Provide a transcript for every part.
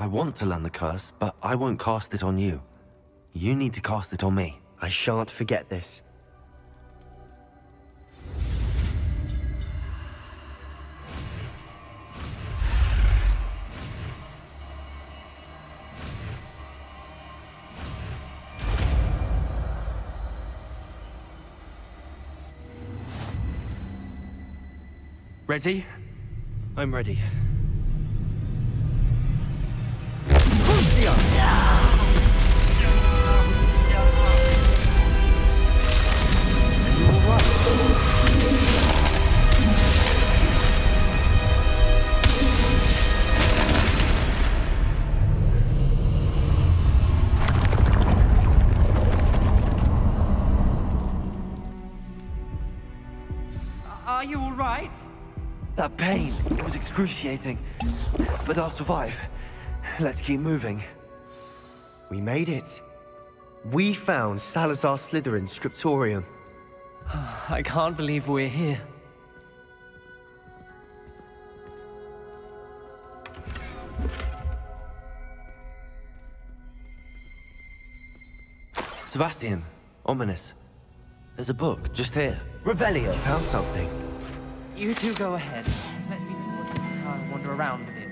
want to learn the curse, but I won't cast it on you. You need to cast it on me. I shan't forget this. Ready? I'm ready. Are you all right? That pain, it was excruciating. But I'll survive. Let's keep moving. We made it. We found Salazar Slytherin's scriptorium. I can't believe we're here. Sebastian, ominous. There's a book just here. Revelio found something. You two go ahead. Let me wander around a bit.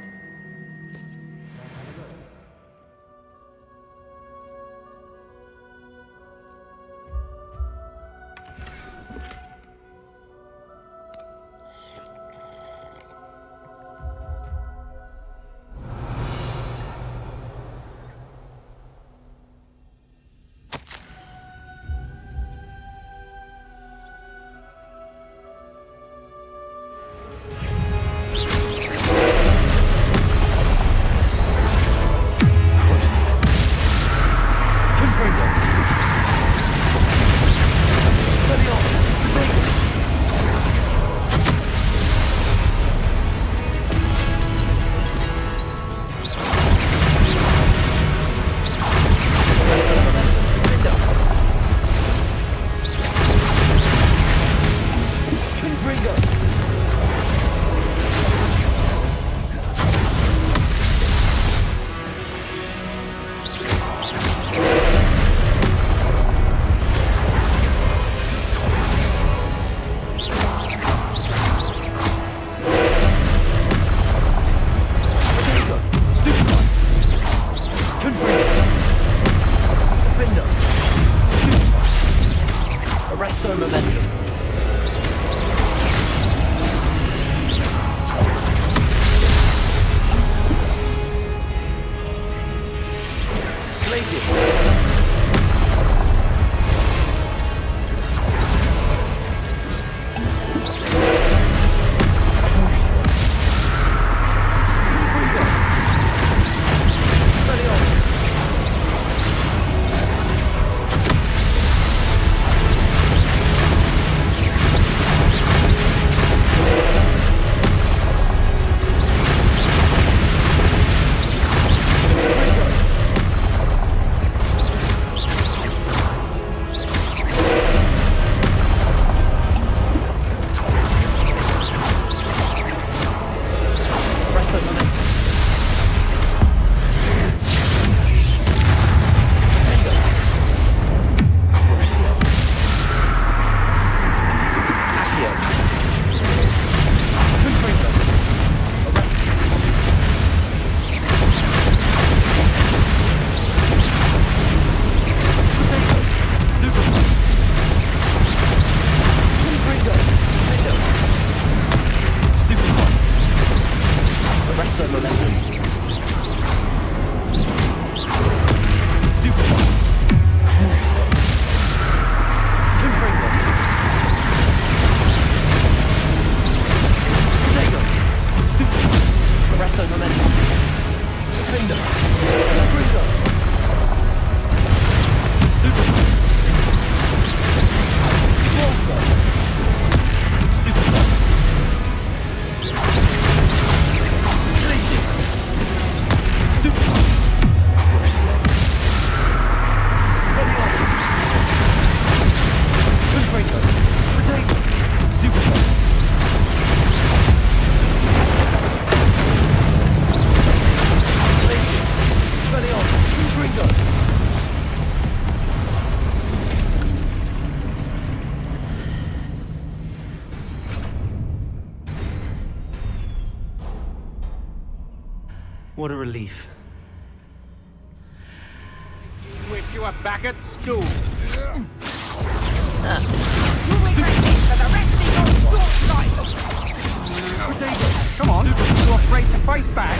What a relief. Wish you were back at school. Come on, you're afraid to fight back.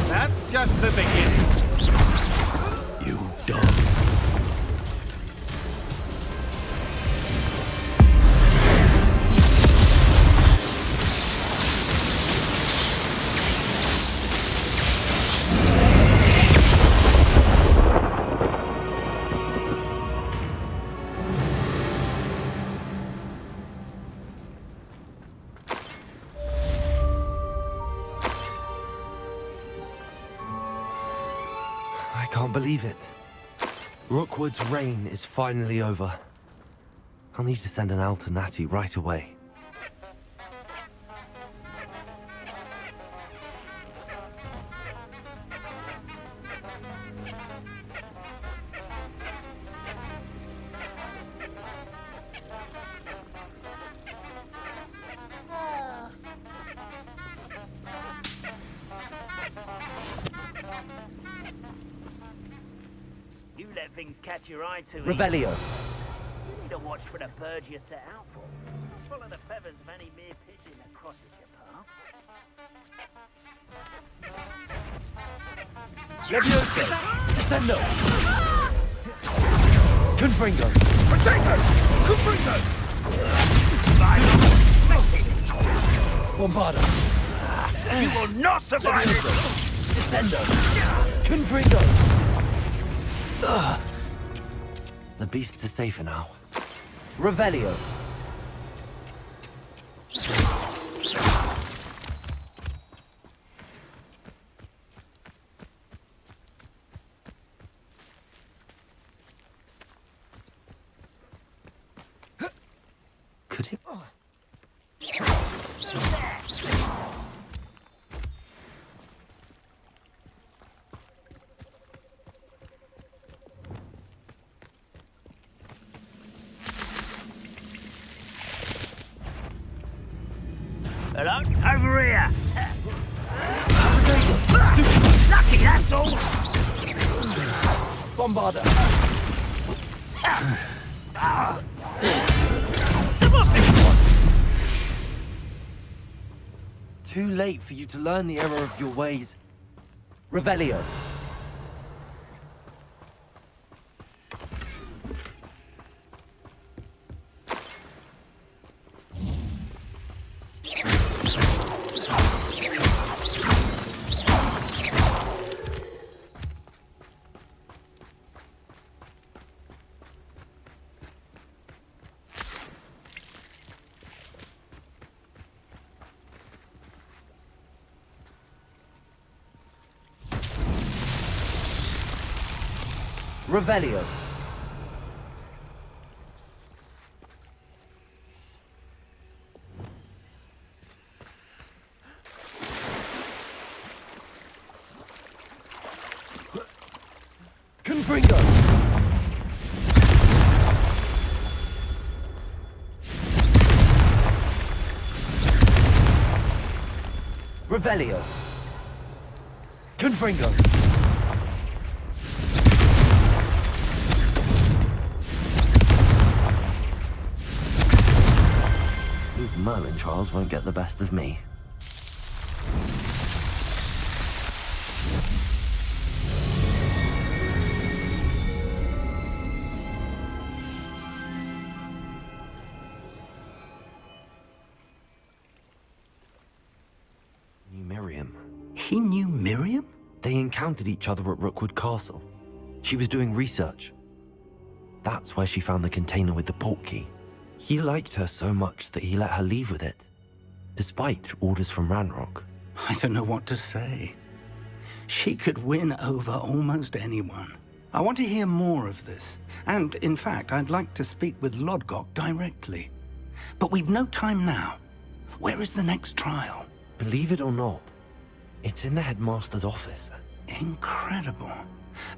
That's just the beginning. You dog. I can't believe it. Rookwood's reign is finally over. I'll need to send an owl to Natty right away. You let things catch your eye too Revelio. easy. You need to watch for the bird you set out for. Don't follow the feathers of any mere pigeon that crosses your path. Leviosa! Descendo! Confringo! Potato! Confringo! Bombarda! You will not survive Leviosa! Descendo! Confringo! Ugh. The beasts are safer now. Revelio! Could it? Hello? Over here! Lucky, that's all! Bombarda! Too late for you to learn the error of your ways. Revelio. Revelio. Confringo. Revelio. Confringo. These Merlin trials won't get the best of me. Knew Miriam. He knew Miriam? They encountered each other at Rookwood Castle. She was doing research. That's where she found the container with the portkey. He liked her so much that he let her leave with it, despite orders from Ranrock. I don't know what to say. She could win over almost anyone. I want to hear more of this. And, in fact, I'd like to speak with Lodgok directly. But we've no time now. Where is the next trial? Believe it or not, it's in the headmaster's office. Incredible.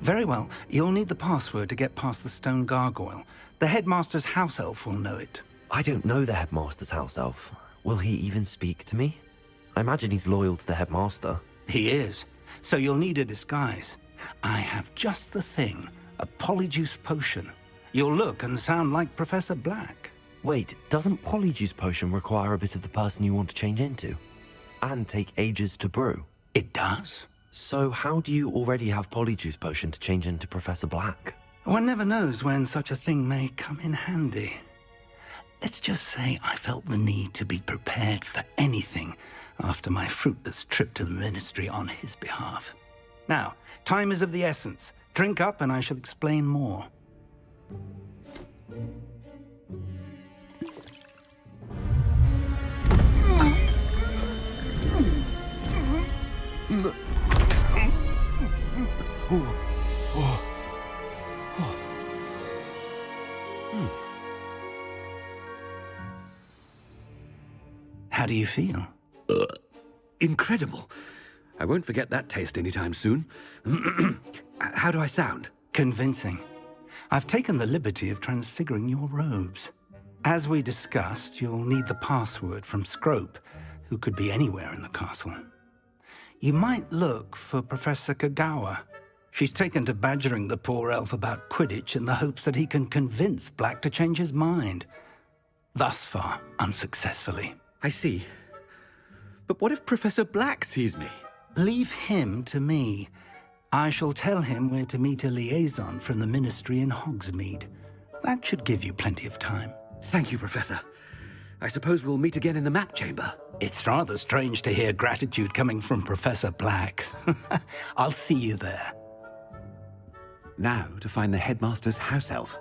Very well, you'll need the password to get past the stone gargoyle. The headmaster's house elf will know it. I don't know the headmaster's house elf. Will he even speak to me? I imagine he's loyal to the headmaster. He is. So you'll need a disguise. I have just the thing. A polyjuice potion. You'll look and sound like Professor Black. Wait, doesn't Polyjuice Potion require a bit of the person you want to change into? And take ages to brew? It does. So how do you already have Polyjuice Potion to change into Professor Black? One never knows when such a thing may come in handy. Let's just say I felt the need to be prepared for anything after my fruitless trip to the Ministry on his behalf. Now, time is of the essence. Drink up and I shall explain more. How do you feel? Incredible. I won't forget that taste anytime soon. How do I sound? Convincing. I've taken the liberty of transfiguring your robes. As we discussed, you'll need the password from Scrope, who could be anywhere in the castle. You might look for Professor Kagawa. She's taken to badgering the poor elf about Quidditch in the hopes that he can convince Black to change his mind. Thus far, unsuccessfully. I see. But what if Professor Black sees me? Leave him to me. I shall tell him we're to meet a liaison from the Ministry in Hogsmeade. That should give you plenty of time. Thank you, Professor. I suppose we'll meet again in the map chamber. It's rather strange to hear gratitude coming from Professor Black. I'll see you there. Now to find the headmaster's house elf.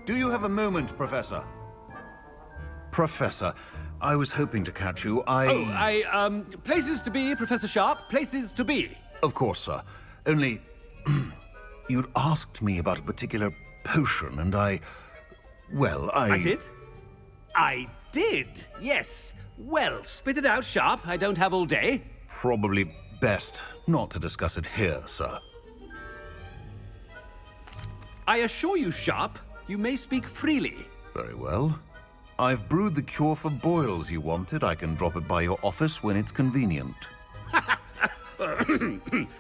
Do you have a moment, Professor? Professor, I was hoping to catch you. Places to be, Professor Sharp. Places to be. Of course, sir. Only... you'd asked me about a particular potion, and I did? I did, yes. Well, spit it out, Sharp. I don't have all day. Probably best not to discuss it here, sir. I assure you, Sharp, you may speak freely. Very well. I've brewed the cure for boils you wanted. I can drop it by your office when it's convenient.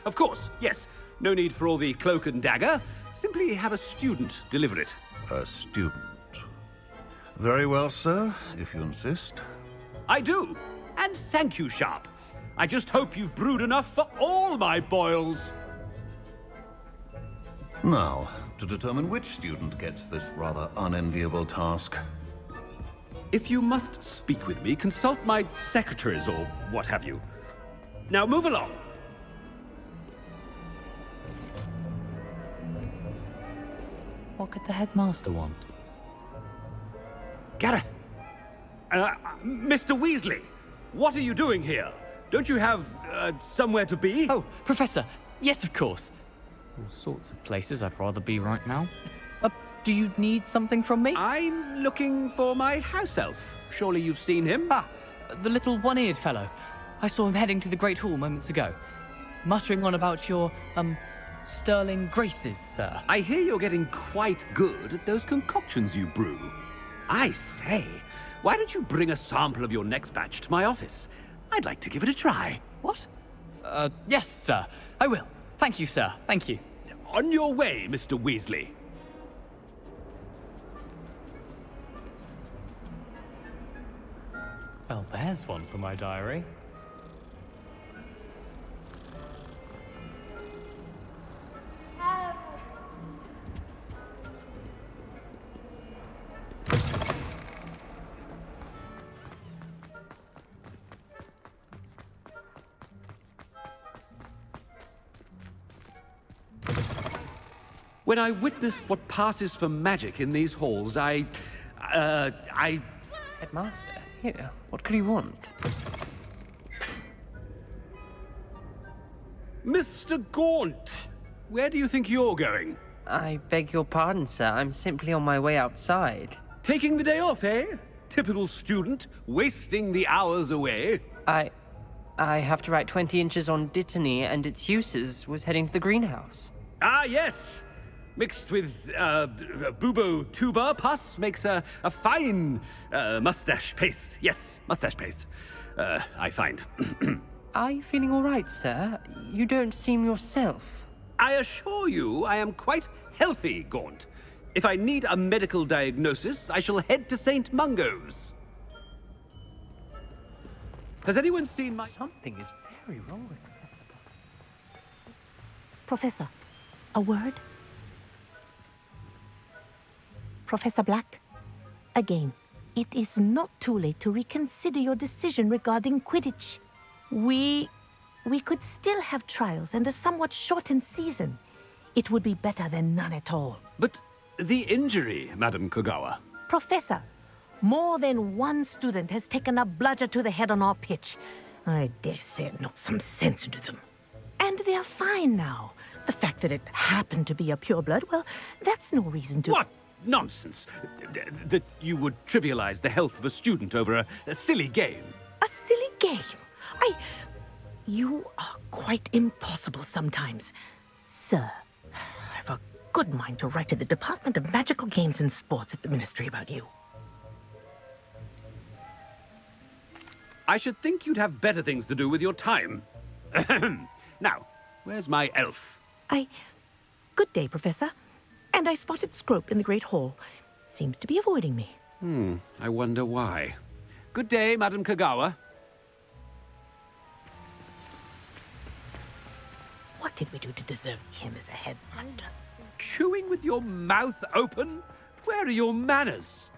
Of course, yes. No need for all the cloak and dagger. Simply have a student deliver it. A student. Very well, sir, if you insist. I do. And thank you, Sharp. I just hope you've brewed enough for all my boils. Now, to determine which student gets this rather unenviable task. If you must speak with me, consult my secretaries or what have you. Now move along. What could the headmaster want? Gareth! Mr. Weasley, what are you doing here? Don't you have, somewhere to be? Oh, Professor, yes, of course. All sorts of places I'd rather be right now. Do you need something from me? I'm looking for my house elf. Surely you've seen him? Ah, the little one-eared fellow. I saw him heading to the Great Hall moments ago, muttering on about your, sterling graces, sir. I hear you're getting quite good at those concoctions you brew. I say, why don't you bring a sample of your next batch to my office? I'd like to give it a try. What? Yes, sir. I will. Thank you, sir. Thank you. On your way, Mr. Weasley. Well, there's one for my diary. When I witness what passes for magic in these halls, Headmaster? Here, what could he want? Mr. Gaunt, where do you think you're going? I beg your pardon, sir. I'm simply on my way outside. Taking the day off, eh? Typical student, wasting the hours away. I have to write 20 inches on Dittany and its uses. Was heading to the greenhouse. Ah, yes. Mixed with bubo tuber pus makes a fine mustache paste. Yes, mustache paste. I find. Are you feeling all right, sir? You don't seem yourself. I assure you I am quite healthy, Gaunt. If I need a medical diagnosis, I shall head to St. Mungo's. Has anyone seen my... Something is very wrong with me. Professor, a word? Professor Black, again, it is not too late to reconsider your decision regarding Quidditch. We could still have trials and a somewhat shortened season. It would be better than none at all. But the injury, Madam Kogawa. Professor, more than one student has taken a bludger to the head on our pitch. I dare say it knocked some sense into them. And they're fine now. The fact that it happened to be a pureblood, well, that's no reason to... What nonsense! That you would trivialize the health of a student over a silly game. A silly game? You are quite impossible sometimes. Sir, I've a good mind to write to the Department of Magical Games and Sports at the Ministry about you. I should think you'd have better things to do with your time. Now, where's my elf? Good day, Professor. And I spotted Scrope in the Great Hall. Seems to be avoiding me. I wonder why. Good day, Madam Kogawa. What did we do to deserve him as a headmaster? Chewing with your mouth open? Where are your manners?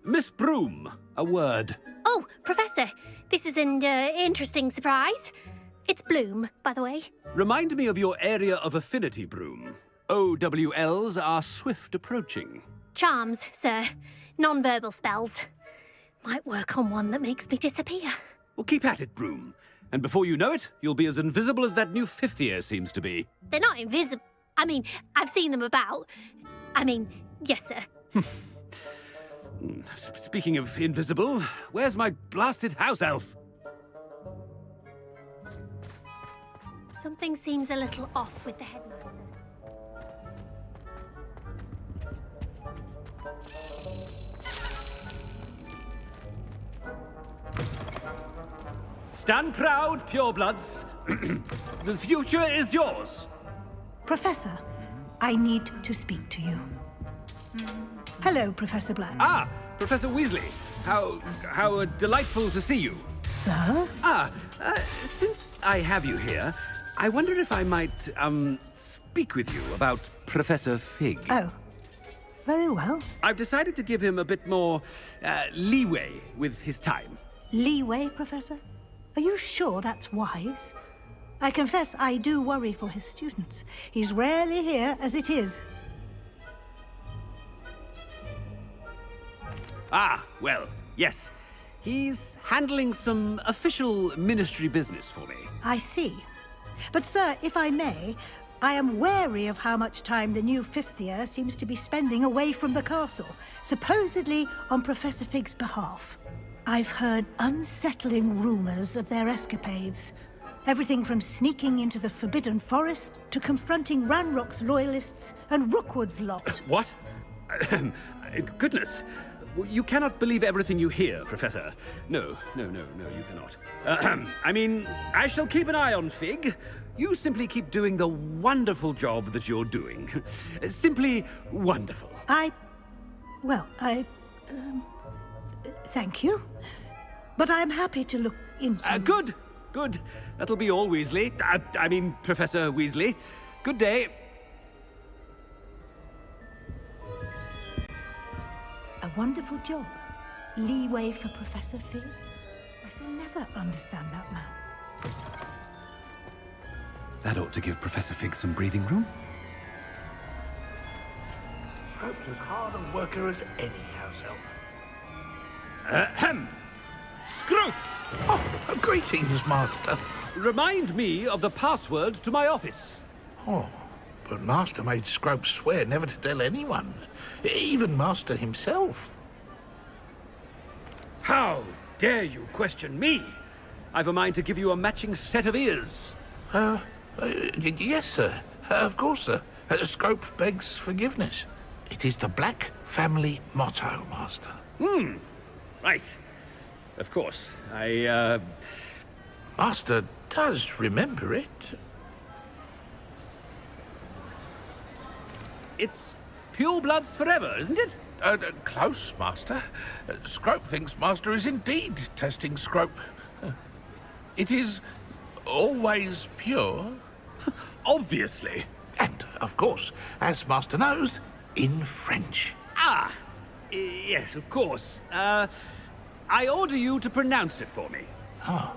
Miss Broom, a word. Oh, Professor, this is an interesting surprise. It's Bloom, by the way. Remind me of your area of affinity, Broom. OWLs are swift approaching. Charms, sir. Non-verbal spells. Might work on one that makes me disappear. Well, keep at it, Broom. And before you know it, you'll be as invisible as that new fifth year seems to be. They're not invisible. I mean, I've seen them about. Yes, sir. Speaking of invisible, where's my blasted house elf? Something seems a little off with the headmaster. Stand proud, purebloods. The future is yours. Professor, I need to speak to you. Hello, Professor Black. Ah, Professor Weasley. How delightful to see you. Sir? Since I have you here, I wonder if I might, speak with you about Professor Fig. Oh, very well. I've decided to give him a bit more, leeway with his time. Leeway, Professor? Are you sure that's wise? I confess I do worry for his students. He's rarely here as it is. Ah, well, yes. He's handling some official ministry business for me. I see. But, sir, if I may, I am wary of how much time the new fifth year seems to be spending away from the castle, supposedly on Professor Fig's behalf. I've heard unsettling rumors of their escapades. Everything from sneaking into the Forbidden Forest to confronting Ranrock's loyalists and Rookwood's lot. What? Goodness. You cannot believe everything you hear, Professor. No, you cannot. I shall keep an eye on Fig. You simply keep doing the wonderful job that you're doing. Simply wonderful. Thank you. But I'm happy to look into... Good. That'll be all, Weasley. Professor Weasley. Good day. A wonderful job. Leeway for Professor Fig. I can never understand that man. That ought to give Professor Fig some breathing room. Scrope's as hard a worker as any house elf. Ahem! Scrope! Oh, greetings, Master. Remind me of the password to my office. Oh, but Master made Scrope swear never to tell anyone, even Master himself. How dare you question me? I've a mind to give you a matching set of ears. Yes, sir. Of course, sir. Scrope begs forgiveness. It is the Black family motto, Master. Right. Of course. Master does remember it. It's pure bloods forever, isn't it? Close, Master. Scrope thinks Master is indeed testing Scrope. It is always pure. Obviously. And, of course, as Master knows, in French. Ah! Yes, of course. I order you to pronounce it for me. Oh,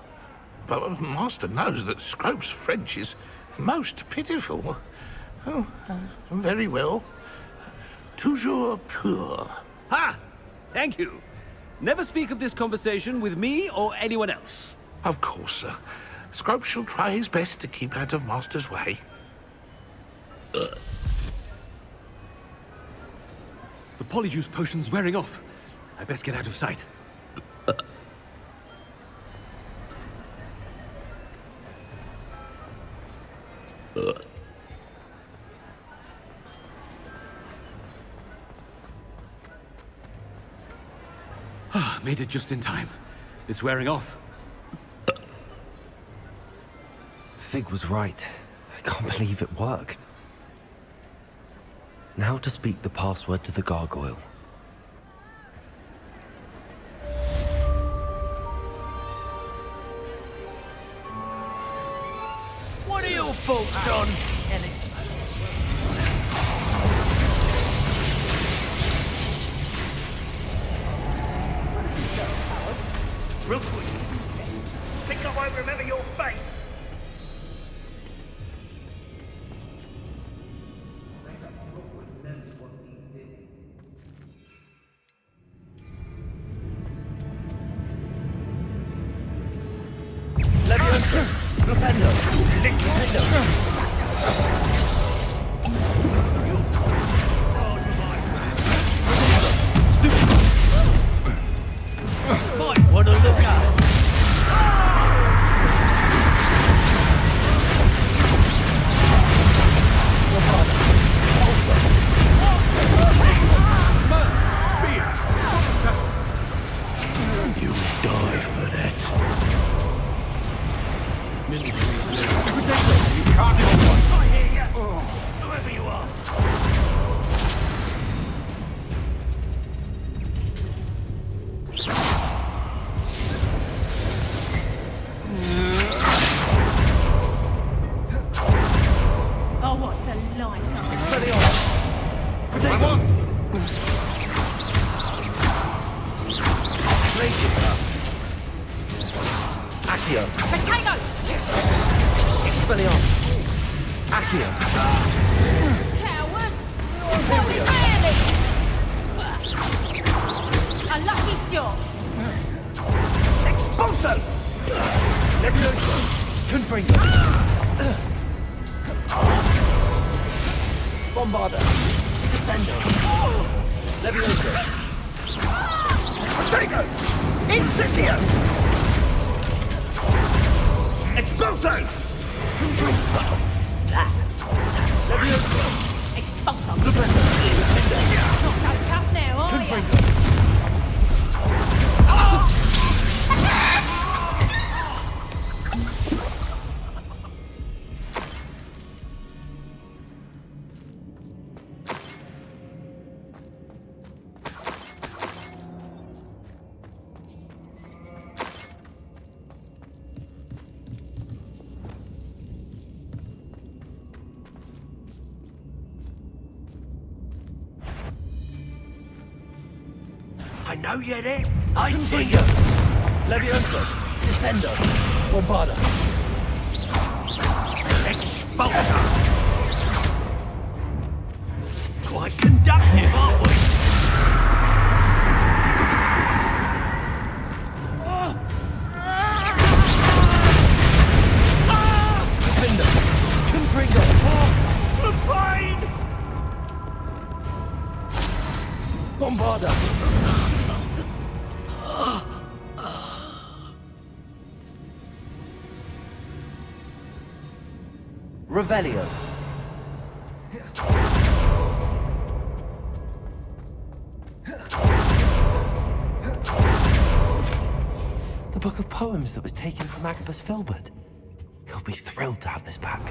but Master knows that Scrope's French is most pitiful. Oh, very well. Toujours pur. Ha! Thank you. Never speak of this conversation with me or anyone else. Of course, sir. Scrope shall try his best to keep out of Master's way. The polyjuice potion's wearing off. I best get out of sight. Made it just in time. It's wearing off. Fig was right. I can't believe it worked. Now to speak the password to the gargoyle. What are your thoughts on Rookwood? Think I won't remember your face? Leviosa! Flipendo! Liquidendo! What a look out! You die for that. You can't do one. I hear ya. Whoever you are. Oh, what's the line? Expelliarmus! Protect one! Accio! Potato! Expelliarmus! Accio! Coward! Very rarely! A lucky shot! Expulso! Leviosa! Confringo! Bombarda! Descendo! Leviosa! Protego! Incendio! Expulso! That sounds Leviosa! Expulso! Lupendo! Not so tough now, are you? Confringo! I know you're there. I see you. Leviosa. Descendo. Bombarda. vulture! Quite conductive, aren't we? Bombarda! Revelio. The book of poems that was taken from Agabus Filbert. He'll be thrilled to have this back.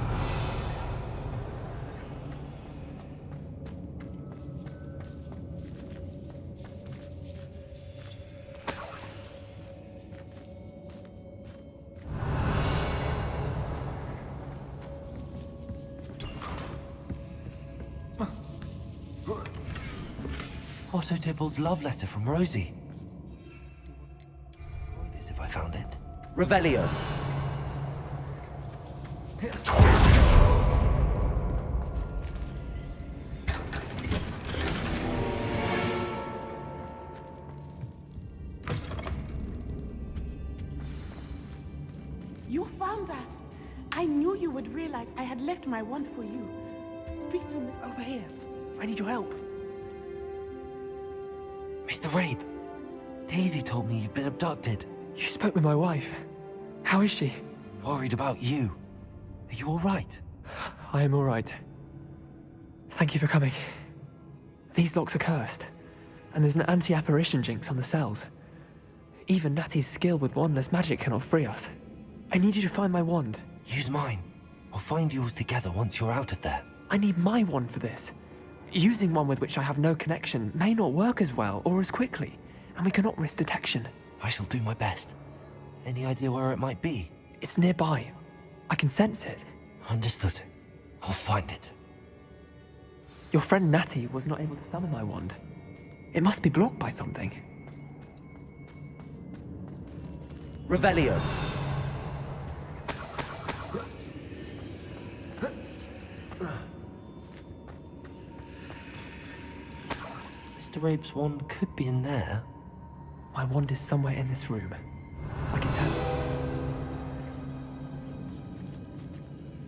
Otto Dibble's love letter from Rosie. This if I found it. Revelio. You found us. I knew you would realize I had left my wand for you. Speak to me over here. I need your help. Mr. Rabe, Daisy told me you'd been abducted. You spoke with my wife. How is she? Worried about you. Are you all right? I am all right. Thank you for coming. These locks are cursed, and there's an anti-apparition jinx on the cells. Even Natty's skill with wandless magic cannot free us. I need you to find my wand. Use mine. We'll find yours together once you're out of there. I need my wand for this. Using one with which I have no connection may not work as well or as quickly, and we cannot risk detection. I shall do my best. Any idea where it might be? It's nearby. I can sense it. Understood. I'll find it. Your friend Natty was not able to summon my wand. It must be blocked by something. Revelio. Mr. Rabe's wand could be in there. My wand is somewhere in this room. I can tell.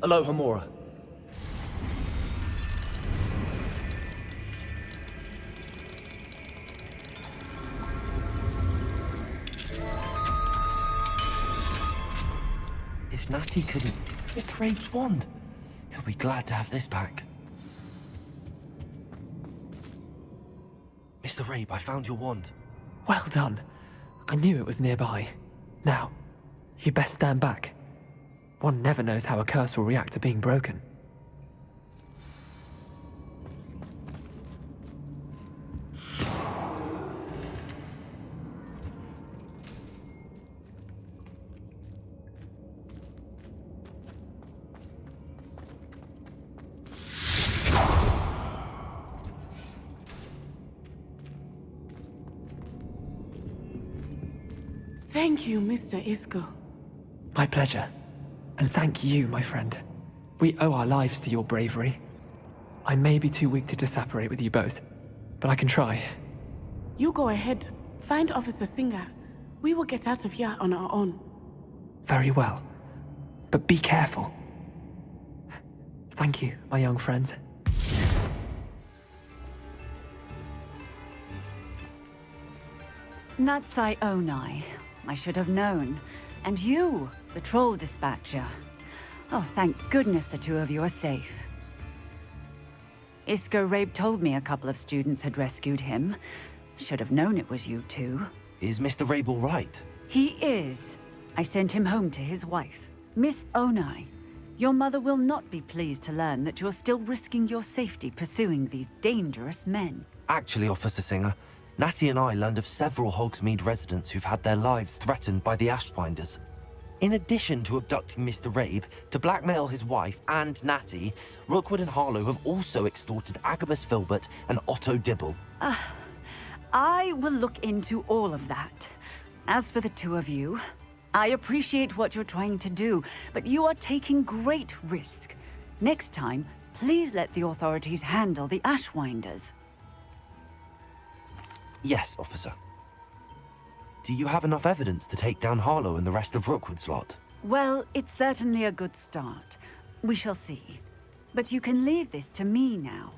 Aloha, Mora. If Natty couldn't... Mr. Rabe's wand! He'll be glad to have this back. Mr. Rabe, I found your wand. Well done. I knew it was nearby. Now, you best stand back. One never knows how a curse will react to being broken. Thank you, Mr. Isco. My pleasure. And thank you, my friend. We owe our lives to your bravery. I may be too weak to disapparate with you both, but I can try. You go ahead. Find Officer Singer. We will get out of here on our own. Very well. But be careful. Thank you, my young friends. Natsai Onai. I should have known. And you, the troll dispatcher. Oh, thank goodness the two of you are safe. Isco Rabe told me a couple of students had rescued him. Should have known it was you two. Is Mr. Rabe all right? He is. I sent him home to his wife. Miss Onai, your mother will not be pleased to learn that you're still risking your safety pursuing these dangerous men. Actually, Officer Singer, Natty and I learned of several Hogsmeade residents who've had their lives threatened by the Ashbinders. In addition to abducting Mr. Rabe to blackmail his wife and Natty, Rookwood and Harlow have also extorted Agabus Filbert and Otto Dibble. I will look into all of that. As for the two of you, I appreciate what you're trying to do, but you are taking great risk. Next time, please let the authorities handle the Ashwinders. Yes, officer. Do you have enough evidence to take down Harlow and the rest of Rookwood's lot? Well, it's certainly a good start. We shall see. But you can leave this to me now.